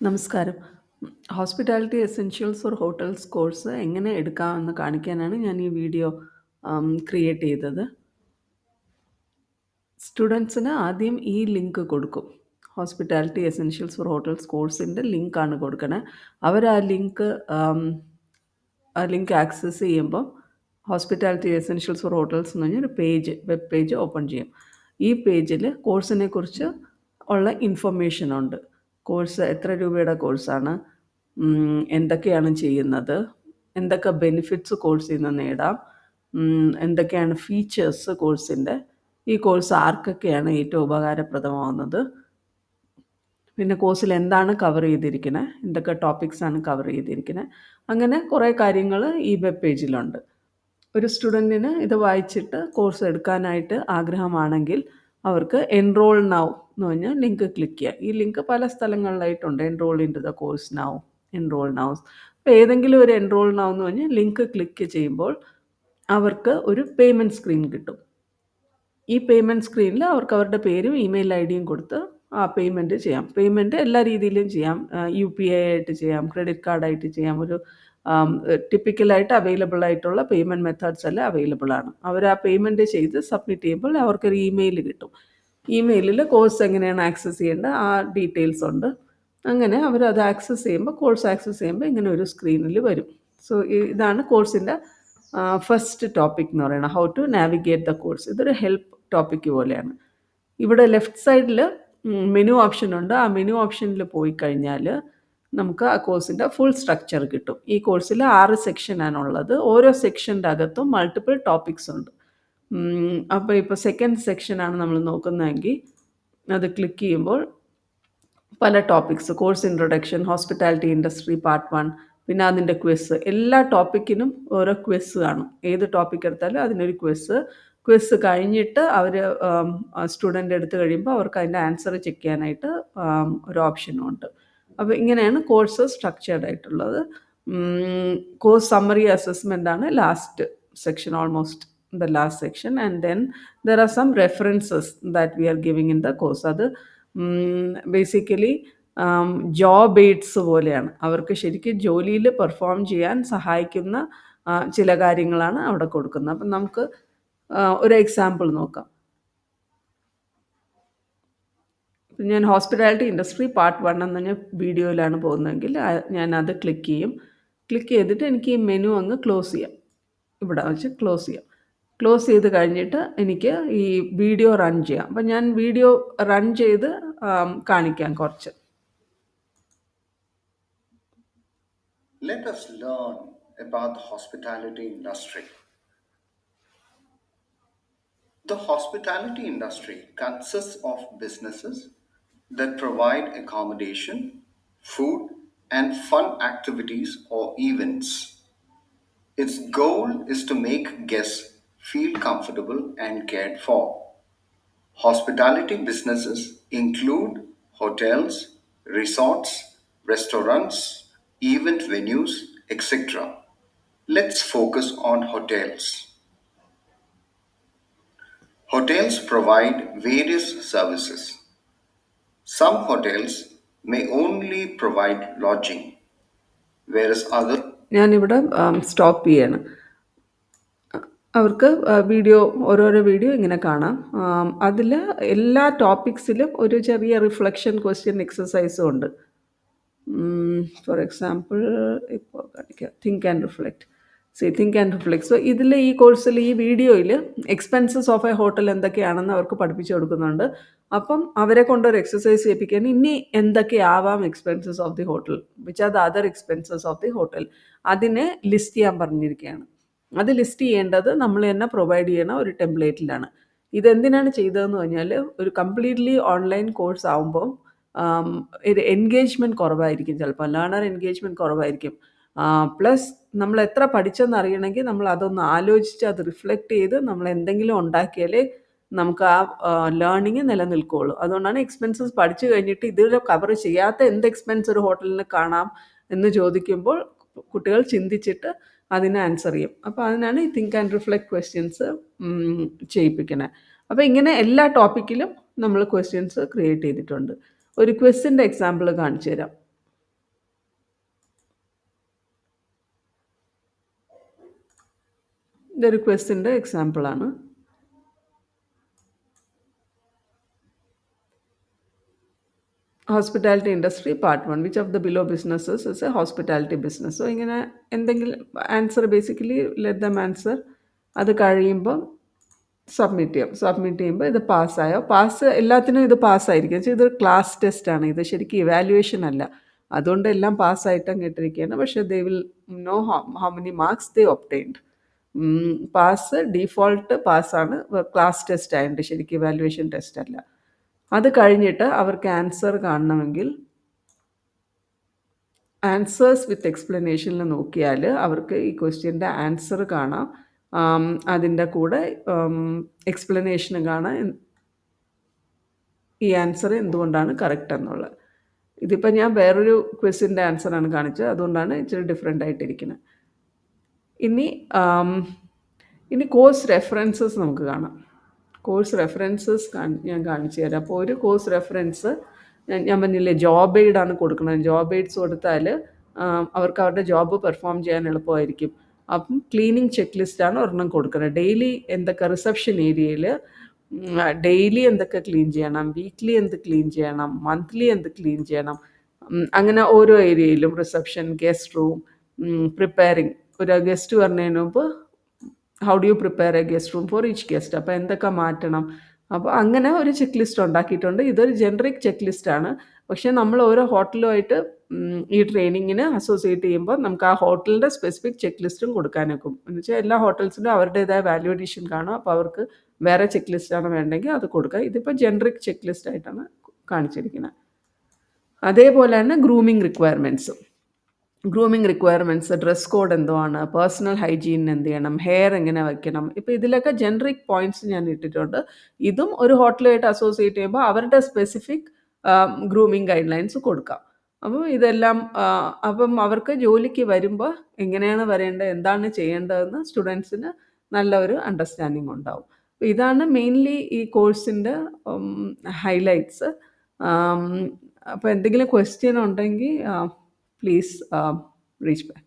നമസ്കാരം. Hospitality essentials for hotels course എങ്ങനെ എടുക്കാമെന്ന് കാണിക്കാനാണ് ഞാൻ ഈ വീഡിയോ ക്രിയേറ്റ് ചെയ്തത്. സ്റ്റുഡൻസിന് ആദ്യം ഈ ലിങ്ക് കൊടുക്കും. ഹോസ്പിറ്റാലിറ്റി എസെൻഷ്യൽസ് ഫോർ ഹോട്ടൽസ് കോഴ്സിൻ്റെ ലിങ്കാണ് കൊടുക്കണേ. അവർ ആ ലിങ്ക് ആക്സസ് ചെയ്യുമ്പം ഹോസ്പിറ്റാലിറ്റി എസെൻഷ്യൽസ് ഫോർ ഹോട്ടൽസ് എന്ന് പറഞ്ഞൊരു വെബ് പേജ് ഓപ്പൺ ചെയ്യും. ഈ പേജിൽ കോഴ്സിനെക്കുറിച്ച് ഉള്ള ഇൻഫർമേഷനുണ്ട്. കോഴ്സ് എത്ര രൂപയുടെ കോഴ്സാണ്, എന്തൊക്കെയാണ് ചെയ്യുന്നത്, എന്തൊക്കെ ബെനിഫിറ്റ്സ് കോഴ്സിൽ നിന്ന് നേടാം, എന്തൊക്കെയാണ് ഫീച്ചേഴ്സ് കോഴ്സിൻ്റെ, ഈ കോഴ്സ് ആർക്കൊക്കെയാണ് ഏറ്റവും ഉപകാരപ്രദമാവുന്നത്, പിന്നെ കോഴ്സിൽ എന്താണ് കവർ ചെയ്തിരിക്കുന്നത്, എന്തൊക്കെ ടോപ്പിക്സാണ് കവർ ചെയ്തിരിക്കുന്നത്, അങ്ങനെ കുറേ കാര്യങ്ങൾ ഈ വെബ് പേജിലുണ്ട്. ഒരു സ്റ്റുഡൻറ്റിന് ഇത് വായിച്ചിട്ട് കോഴ്സ് എടുക്കാനായിട്ട് ആഗ്രഹമാണെങ്കിൽ അവർക്ക് എൻറോൾ നൗ എന്ന് പറഞ്ഞ ലിങ്ക് ക്ലിക്ക് ചെയ്യുക. ഈ ലിങ്ക് പല സ്ഥലങ്ങളിലായിട്ടുണ്ട്. Enrol in to the course now, enrol now. അപ്പോൾ ഏതെങ്കിലും ഒരു എൻറോൾ നൗ എന്ന് പറഞ്ഞ് ലിങ്ക് ക്ലിക്ക് ചെയ്യുമ്പോൾ അവർക്ക് ഒരു പേയ്മെൻറ്റ് സ്ക്രീൻ കിട്ടും. ഈ പേയ്മെൻറ്റ് സ്ക്രീനിൽ അവർക്ക് അവരുടെ പേരും ഇമെയിൽ ഐ ഡിയും കൊടുത്ത് ആ പേയ്മെൻറ്റ് ചെയ്യാം. പേയ്മെൻറ്റ് എല്ലാ രീതിയിലും ചെയ്യാം. UPI ആയിട്ട് ചെയ്യാം, ക്രെഡിറ്റ് കാർഡായിട്ട് ചെയ്യാം. ഒരു ടിപ്പിക്കലായിട്ട് അവൈലബിൾ ആയിട്ടുള്ള പേയ്മെൻറ്റ് മെത്തേഡ്സ് എല്ലാം അവൈലബിൾ ആണ്. അവർ ആ പേയ്മെൻറ്റ് ചെയ്ത് സബ്മിറ്റ് ചെയ്യുമ്പോൾ അവർക്കൊരു ഇമെയിൽ കിട്ടും. ഇമെയിലിൽ കോഴ്സ് എങ്ങനെയാണ് ആക്സസ് ചെയ്യേണ്ടത് ആ ഡീറ്റെയിൽസ് ഉണ്ട്. അങ്ങനെ അവരത് ആക്സസ് ചെയ്യുമ്പോൾ, കോഴ്സ് ആക്സസ് ചെയ്യുമ്പോൾ ഇങ്ങനെ ഒരു സ്ക്രീനിൽ വരും. സോ ഇതാണ് കോഴ്സിൻ്റെ ഫസ്റ്റ് ടോപ്പിക് എന്ന് പറയുന്നത്, how to navigate the course. ഇതൊരു ഹെൽപ്പ് ടോപ്പിക്ക് പോലെയാണ്. ഇവിടെ ലെഫ്റ്റ് സൈഡിൽ മെനു ഓപ്ഷൻ ഉണ്ട്. ആ മെനു ഓപ്ഷനിൽ പോയി കഴിഞ്ഞാൽ നമുക്ക് ആ കോഴ്സിൻ്റെ ഫുൾ സ്ട്രക്ചർ കിട്ടും. ഈ കോഴ്സിൽ 6 സെക്ഷനാണുള്ളത്. ഓരോ സെക്ഷൻ്റെ അകത്തും മൾട്ടിപ്പിൾ ടോപ്പിക്സ് ഉണ്ട്. അപ്പോൾ ഇപ്പോൾ സെക്കൻഡ് സെക്ഷനാണ് നമ്മൾ നോക്കുന്നതെങ്കിൽ അത് ക്ലിക്ക് ചെയ്യുമ്പോൾ പല topics, course introduction, hospitality industry part 1, പിന്നെ അതിൻ്റെ ക്വിസ്. എല്ലാ ടോപ്പിക്കിനും ഓരോ ക്വിസ് കാണും. ഏത് ടോപ്പിക് എടുത്താലും അതിനൊരു ക്വിസ് കഴിഞ്ഞിട്ട് അവർ സ്റ്റുഡൻ്റ് എടുത്തു കഴിയുമ്പോൾ അവർക്ക് അതിൻ്റെ ആൻസർ ചെക്ക് ചെയ്യാനായിട്ട് ഒരു ഓപ്ഷനും ഉണ്ട്. അപ്പോൾ ഇങ്ങനെയാണ് കോഴ്സ് സ്ട്രക്ചേർഡ് ആയിട്ടുള്ളത്. കോഴ്സ് സമ്മറി അസസ്മെൻ്റ് ആണ് last section, almost the last section, and then there are some references that we are giving in the course. അത് ബേസിക്കലി ജോബ് എയ്ഡ്സ് പോലെയാണ്. അവർക്ക് ശരിക്കും ജോലിയിൽ പെർഫോം ചെയ്യാൻ സഹായിക്കുന്ന ചില കാര്യങ്ങളാണ് അവിടെ കൊടുക്കുന്നത്. അപ്പം നമുക്ക് ഒരു എക്സാമ്പിൾ നോക്കാം. ഞാൻ ഹോസ്പിറ്റാലിറ്റി ഇൻഡസ്ട്രി പാർട്ട് 1 എന്ന് പറഞ്ഞ വീഡിയോയിലാണ് പോകുന്നതെങ്കിൽ ഞാനത് ക്ലിക്ക് ചെയ്യും. ക്ലിക്ക് ചെയ്തിട്ട് എനിക്ക് ഈ മെനു അങ്ങ് ക്ലോസ് ചെയ്യാം. ഇവിടെ വെച്ച് ക്ലോസ് ചെയ്യാം. ക്ലോസ് ചെയ്ത് കഴിഞ്ഞിട്ട് എനിക്ക് ഈ വീഡിയോ റൺ ചെയ്യാം. അപ്പം ഞാൻ വീഡിയോ റൺ ചെയ്ത് കാണിക്കാം കുറച്ച്. Let us learn about the hospitality industry. The hospitality industry consists of businesses that provide accommodation, food, and fun activities or events. Its goal is to make guests feel comfortable and cared for. Hospitality businesses include hotels, resorts, restaurants, event venues, etc. Let's focus on hotels. Hotels provide various services. Some hotels may only provide lodging, whereas others ഞാനിവിടെ stop ചെയ്യാണ്. അവർക്ക് ഓരോരോ video ഇങ്ങനെ കാണാം. അതിൽ എല്ലാ ടോപ്പിക്സിലും ഒരു ചെറിയ റിഫ്ലക്ഷൻ ക്വസ്റ്റ്യൻ എക്സസൈസും ഉണ്ട്. ഫോർ എക്സാമ്പിൾ ഇപ്പോൾ കാണിക്കാം, think and reflect. Think and reflect. So ഇതിൽ ഈ കോഴ്സിൽ ഈ വീഡിയോയിൽ എക്സ്പെൻസസ് ഓഫ് എ ഹോട്ടൽ എന്തൊക്കെയാണെന്ന് അവർക്ക് പഠിപ്പിച്ചു കൊടുക്കുന്നുണ്ട്. അപ്പം അവരെ കൊണ്ടൊരു എക്സസൈസ് ചെയ്യിപ്പിക്കാൻ ഇനി എന്തൊക്കെയാവാം expenses of the hotel, which are the other expenses of the hotel, അതിനെ ലിസ്റ്റ് ചെയ്യാൻ പറഞ്ഞിരിക്കുകയാണ്. അത് ലിസ്റ്റ് ചെയ്യേണ്ടത് നമ്മൾ തന്നെ പ്രൊവൈഡ് ചെയ്യണ ഒരു ടെംപ്ലേറ്റിലാണ്. ഇതെന്തിനാണ് ചെയ്തതെന്ന് പറഞ്ഞാൽ ഒരു കംപ്ലീറ്റ്ലി ഓൺലൈൻ കോഴ്സ് ആകുമ്പോൾ ഒരു എൻഗേജ്മെൻറ്റ് കുറവായിരിക്കും, ചിലപ്പോൾ ലേണർ എൻഗേജ്മെൻറ്റ് കുറവായിരിക്കും. പ്ലസ് നമ്മൾ എത്ര പഠിച്ചെന്ന് അറിയണമെങ്കിൽ നമ്മൾ അതൊന്ന് ആലോചിച്ച് അത് റിഫ്ലക്റ്റ് ചെയ്ത് നമ്മൾ എന്തെങ്കിലും ഉണ്ടാക്കിയാലേ നമുക്ക് ആ ലേണിങ് നിലനിൽക്കുകയുള്ളൂ. അതുകൊണ്ടാണ് എക്സ്പെൻസസ് പഠിച്ചു കഴിഞ്ഞിട്ട് ഇതിൽ കവർ ചെയ്യാത്ത എന്ത് എക്സ്പെൻസ് ഒരു ഹോട്ടലിന് കാണാം എന്ന് ചോദിക്കുമ്പോൾ കുട്ടികൾ ചിന്തിച്ചിട്ട് അതിന് ആൻസർ ചെയ്യും. അപ്പോൾ അതിനാണ് ഈ തിങ്ക് ആൻഡ് റിഫ്ലക്റ്റ് ക്വസ്റ്റ്യൻസ് ചെയ്യിപ്പിക്കണേ. അപ്പോൾ ഇങ്ങനെ എല്ലാ ടോപ്പിക്കിലും നമ്മൾ ക്വസ്റ്റ്യൻസ് ക്രിയേറ്റ് ചെയ്തിട്ടുണ്ട്. ഒരു ക്വസ്റ്റിൻ്റെ എക്സാമ്പിൾ കാണിച്ചു തരാം. ഇതൊരു ക്വസ്റ്റിൻ്റെ എക്സാമ്പിളാണ്. Hospitality industry part 1 which of the below businesses is A hospitality business. So ഇങ്ങനെ എന്തെങ്കിലും answer basically let them answer. അത് കഴിയുമ്പം സബ്മിറ്റ് ചെയ്യുമ്പോൾ ഇത് പാസ്സായോ, എല്ലാത്തിനും ഇത് പാസ്സായിരിക്കും. വെച്ചാൽ ഇതൊരു ക്ലാസ് ടെസ്റ്റാണ്, ഇത് ശരിക്കും ഇവാലുവേഷൻ അല്ല. അതുകൊണ്ട് എല്ലാം പാസ്സായിട്ട് അങ്ങ് ഇട്ടിരിക്കുകയാണ്. പക്ഷേ they will know how many marks they obtained. Pass default പാസ്സാണ്, ക്ലാസ് ടെസ്റ്റ് ആയതുകൊണ്ട് ശരിക്കും ഇവാലുവേഷൻ ടെസ്റ്റ് അല്ല. അത് കഴിഞ്ഞിട്ട് അവർക്ക് ആൻസർ കാണണമെങ്കിൽ ആൻസേഴ്സ് വിത്ത് എക്സ്പ്ലനേഷനിൽ നോക്കിയാൽ അവർക്ക് ഈ ക്വസ്റ്റ്യൻ്റെ ആൻസർ കാണാം. അതിൻ്റെ കൂടെ എക്സ്പ്ലനേഷനും കാണാം, ഈ ആൻസർ എന്തുകൊണ്ടാണ് കറക്റ്റ് എന്നുള്ളത്. ഇതിപ്പോൾ ഞാൻ വേറൊരു ക്വസ്റ്റിൻ്റെ ആൻസറാണ് കാണിച്ചത്, അതുകൊണ്ടാണ് ഇച്ചിരി ഡിഫറെൻ്റ് ആയിട്ടിരിക്കുന്നത്. ഇനി കോഴ്സ് റെഫറൻസസ് നമുക്ക് കാണാം. കോഴ്സ് റെഫറൻസസ് ഞാൻ കാണിച്ചു തരാം. അപ്പോൾ ഒരു കോഴ്സ് റെഫറൻസ് ഞാൻ പറഞ്ഞില്ലേ ജോബ് എയ്ഡാണ് കൊടുക്കുന്നത്. ജോബ് എയ്ഡ്സ് കൊടുത്താൽ അവർക്ക് അവരുടെ ജോബ് പെർഫോം ചെയ്യാൻ എളുപ്പമായിരിക്കും. അപ്പം ക്ലീനിങ് ചെക്ക് ലിസ്റ്റാണ് ഒരെണ്ണം കൊടുക്കുന്നത്. ഡെയിലി എന്തൊക്കെ റിസപ്ഷൻ ഏരിയയിൽ ഡെയിലി എന്തൊക്കെ ക്ലീൻ ചെയ്യണം, വീക്ക്ലി എന്ത് ക്ലീൻ ചെയ്യണം, മന്ത്ലി എന്ത് ക്ലീൻ ചെയ്യണം, അങ്ങനെ ഓരോ ഏരിയയിലും റിസപ്ഷൻ, ഗസ്റ്റ് റൂം, പ്രിപ്പയറിങ്. ഒരു ഗസ്റ്റ് വരുന്നതിന് മുമ്പ് how do you prepare A guest room for each guest, അപ്പോൾ എന്തൊക്കെ മാറ്റണം. അപ്പോൾ അങ്ങനെ ഒരു ചെക്ക് ലിസ്റ്റ് ഉണ്ടാക്കിയിട്ടുണ്ട്. ഇതൊരു ജനറിക് ചെക്ക് ലിസ്റ്റാണ്. പക്ഷേ നമ്മൾ ഓരോ ഹോട്ടലുമായിട്ട് ഈ ട്രെയിനിങ്ങിന് അസോസിയേറ്റ് ചെയ്യുമ്പോൾ നമുക്ക് ആ ഹോട്ടലിൻ്റെ സ്പെസിഫിക് ചെക്ക് ലിസ്റ്റും കൊടുക്കാനൊക്കും. എന്ന് വെച്ചാൽ എല്ലാ ഹോട്ടൽസിലും അവരുടേതായ വാല്യൂ അഡീഷൻ കാണും. അപ്പോൾ അവർക്ക് വേറെ ചെക്ക് ലിസ്റ്റാണ് വേണ്ടെങ്കിൽ അത് കൊടുക്കുക. ഇതിപ്പോൾ ജനറിക് ചെക്ക് ലിസ്റ്റായിട്ടാണ് കാണിച്ചിരിക്കുന്നത്. അതേപോലെ തന്നെ ഗ്രൂമിങ് റിക്വയർമെൻറ്റ്സ്, ഡ്രസ് കോഡ് എന്തുവാണ്, പേഴ്സണൽ ഹൈജീൻ എന്ത് ചെയ്യണം, ഹെയർ എങ്ങനെ വയ്ക്കണം. ഇപ്പോൾ ഇതിലൊക്കെ ജനറിക് പോയിൻറ്റ്സ് ഞാൻ ഇട്ടിട്ടുണ്ട്. ഇതും ഒരു ഹോട്ടലുമായിട്ട് അസോസിയേറ്റ് ചെയ്യുമ്പോൾ അവരുടെ സ്പെസിഫിക് ഗ്രൂമിങ് ഗൈഡ് ലൈൻസ് കൊടുക്കാം. അപ്പം ഇതെല്ലാം അപ്പം അവർക്ക് ജോലിക്ക് വരുമ്പോൾ എങ്ങനെയാണ് വരേണ്ടത്, എന്താണ് ചെയ്യേണ്ടതെന്ന് സ്റ്റുഡൻസിന് നല്ല ഒരു അണ്ടർസ്റ്റാൻഡിങ് ഉണ്ടാവും. അപ്പോൾ ഇതാണ് മെയിൻലി ഈ കോഴ്സിൻ്റെ ഹൈലൈറ്റ്സ്. അപ്പോൾ എന്തെങ്കിലും ക്വസ്റ്റ്യൻ ഉണ്ടെങ്കിൽ പ്ലീസ് reach back.